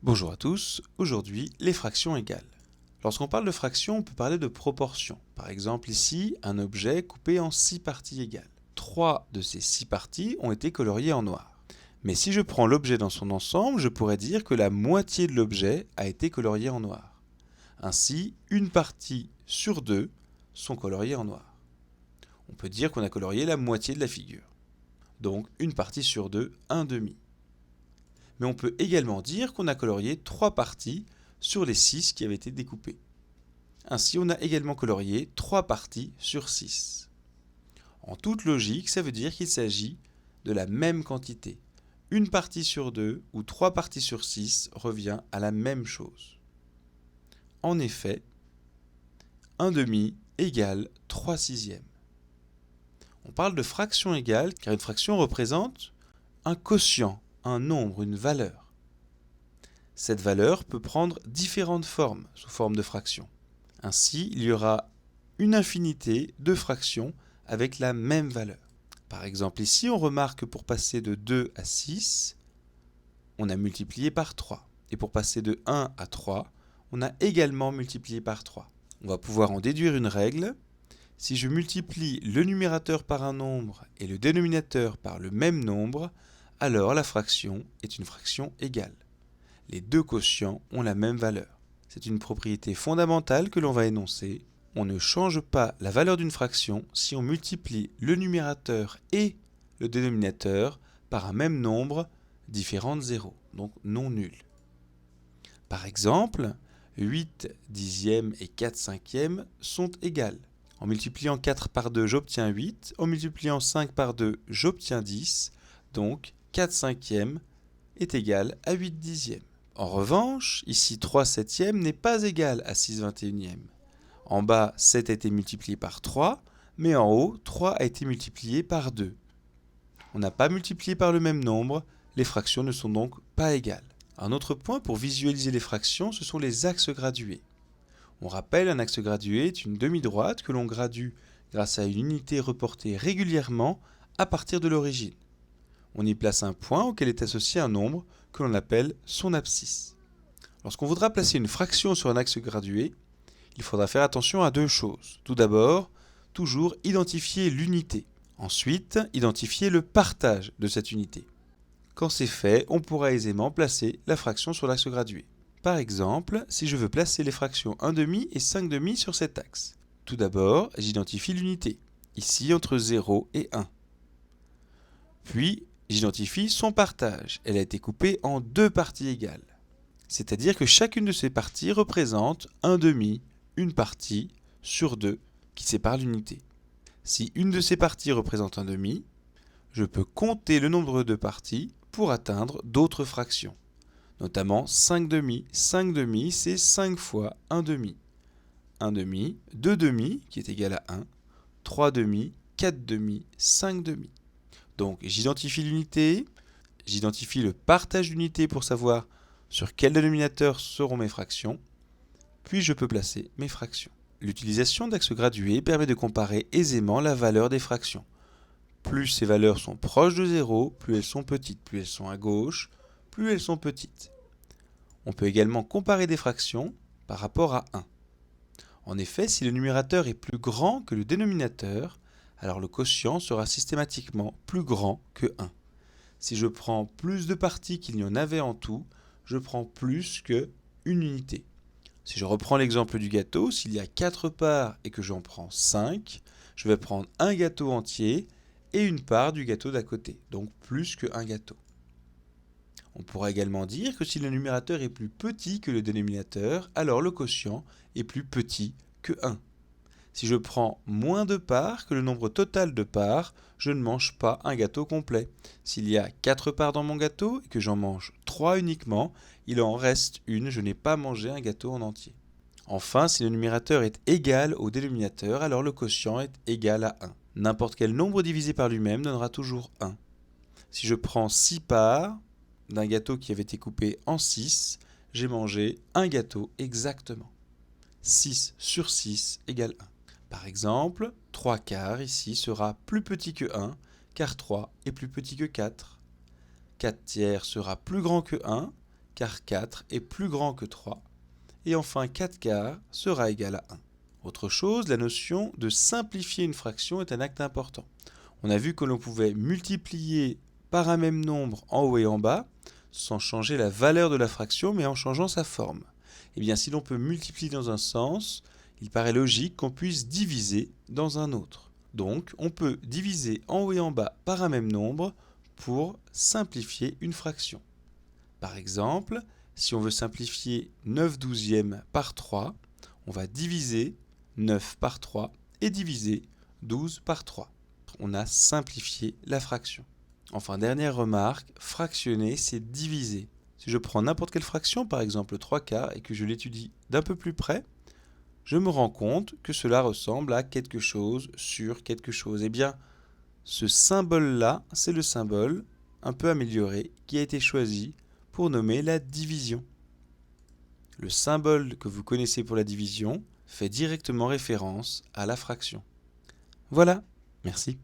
Bonjour à tous, aujourd'hui les fractions égales. Lorsqu'on parle de fractions, on peut parler de proportions. Par exemple ici, un objet coupé en 6 parties égales. 3 de ces 6 parties ont été coloriées en noir. Mais si je prends l'objet dans son ensemble, je pourrais dire que la moitié de l'objet a été coloriée en noir. Ainsi, une partie sur 2 sont coloriées en noir. On peut dire qu'on a colorié la moitié de la figure. Donc une partie sur 2, un demi. Mais on peut également dire qu'on a colorié 3 parties sur les 6 qui avaient été découpées. Ainsi, on a également colorié 3 parties sur 6. En toute logique, ça veut dire qu'il s'agit de la même quantité. Une partie sur 2 ou 3 parties sur 6 revient à la même chose. En effet, 1 demi égale 3 sixièmes. On parle de fraction égale car une fraction représente un quotient, un nombre, une valeur. Cette valeur peut prendre différentes formes sous forme de fractions. Ainsi, il y aura une infinité de fractions avec la même valeur. Par exemple, ici, on remarque que pour passer de 2 à 6, on a multiplié par 3. Et pour passer de 1 à 3, on a également multiplié par 3. On va pouvoir en déduire une règle. Si je multiplie le numérateur par un nombre et le dénominateur par le même nombre, alors la fraction est une fraction égale. Les deux quotients ont la même valeur. C'est une propriété fondamentale que l'on va énoncer. On ne change pas la valeur d'une fraction si on multiplie le numérateur et le dénominateur par un même nombre différent de 0, donc non nul. Par exemple, 8 dixièmes et 4 cinquièmes sont égales. En multipliant 4 par 2, j'obtiens 8. En multipliant 5 par 2, j'obtiens 10. Donc 4 cinquièmes est égal à 8 dixièmes. En revanche, ici 3 septièmes n'est pas égal à 6 vingt-et-unièmes. En bas, 7 a été multiplié par 3, mais en haut, 3 a été multiplié par 2. On n'a pas multiplié par le même nombre, les fractions ne sont donc pas égales. Un autre point pour visualiser les fractions, ce sont les axes gradués. On rappelle, un axe gradué est une demi-droite que l'on gradue grâce à une unité reportée régulièrement à partir de l'origine. On y place un point auquel est associé un nombre que l'on appelle son abscisse. Lorsqu'on voudra placer une fraction sur un axe gradué, il faudra faire attention à deux choses. Tout d'abord, toujours identifier l'unité. Ensuite, identifier le partage de cette unité. Quand c'est fait, on pourra aisément placer la fraction sur l'axe gradué. Par exemple, si je veux placer les fractions 1 demi et 5 demi sur cet axe. Tout d'abord, j'identifie l'unité, ici entre 0 et 1. Puis, j'identifie son partage. Elle a été coupée en deux parties égales. C'est-à-dire que chacune de ces parties représente un demi, une partie, sur 2, qui sépare l'unité. Si une de ces parties représente un demi, je peux compter le nombre de parties pour atteindre d'autres fractions. Notamment 5 demi. 5 demi, c'est 5 fois 1 demi. 1 demi, 2 demi, qui est égal à 1, 3 demi, 4 demi, 5 demi. Donc j'identifie l'unité, j'identifie le partage d'unité pour savoir sur quel dénominateur seront mes fractions, puis je peux placer mes fractions. L'utilisation d'axes gradués permet de comparer aisément la valeur des fractions. Plus ces valeurs sont proches de 0, plus elles sont petites. Plus elles sont à gauche, plus elles sont petites. On peut également comparer des fractions par rapport à 1. En effet, si le numérateur est plus grand que le dénominateur, alors le quotient sera systématiquement plus grand que 1. Si je prends plus de parties qu'il n'y en avait en tout, je prends plus qu'une unité. Si je reprends l'exemple du gâteau, s'il y a 4 parts et que j'en prends 5, je vais prendre un gâteau entier et une part du gâteau d'à côté, donc plus qu'un gâteau. On pourra également dire que si le numérateur est plus petit que le dénominateur, alors le quotient est plus petit que 1. Si je prends moins de parts que le nombre total de parts, je ne mange pas un gâteau complet. S'il y a 4 parts dans mon gâteau et que j'en mange 3 uniquement, il en reste une, je n'ai pas mangé un gâteau en entier. Enfin, si le numérateur est égal au dénominateur, alors le quotient est égal à 1. N'importe quel nombre divisé par lui-même donnera toujours 1. Si je prends 6 parts d'un gâteau qui avait été coupé en 6, j'ai mangé un gâteau exactement. 6 sur 6 égale 1. Par exemple, 3 quarts ici sera plus petit que 1, car 3 est plus petit que 4. 4 tiers sera plus grand que 1, car 4 est plus grand que 3. Et enfin 4 quarts sera égal à 1. Autre chose, la notion de simplifier une fraction est un acte important. On a vu que l'on pouvait multiplier par un même nombre en haut et en bas, sans changer la valeur de la fraction, mais en changeant sa forme. Eh bien, si l'on peut multiplier dans un sens, il paraît logique qu'on puisse diviser dans un autre. Donc, on peut diviser en haut et en bas par un même nombre pour simplifier une fraction. Par exemple, si on veut simplifier 9 douzièmes par 3, on va diviser 9 par 3 et diviser 12 par 3. On a simplifié la fraction. Enfin, dernière remarque, fractionner, c'est diviser. Si je prends n'importe quelle fraction, par exemple 3 quarts, et que je l'étudie d'un peu plus près, je me rends compte que cela ressemble à quelque chose sur quelque chose. Eh bien, ce symbole-là, c'est le symbole un peu amélioré qui a été choisi pour nommer la division. Le symbole que vous connaissez pour la division fait directement référence à la fraction. Voilà, merci.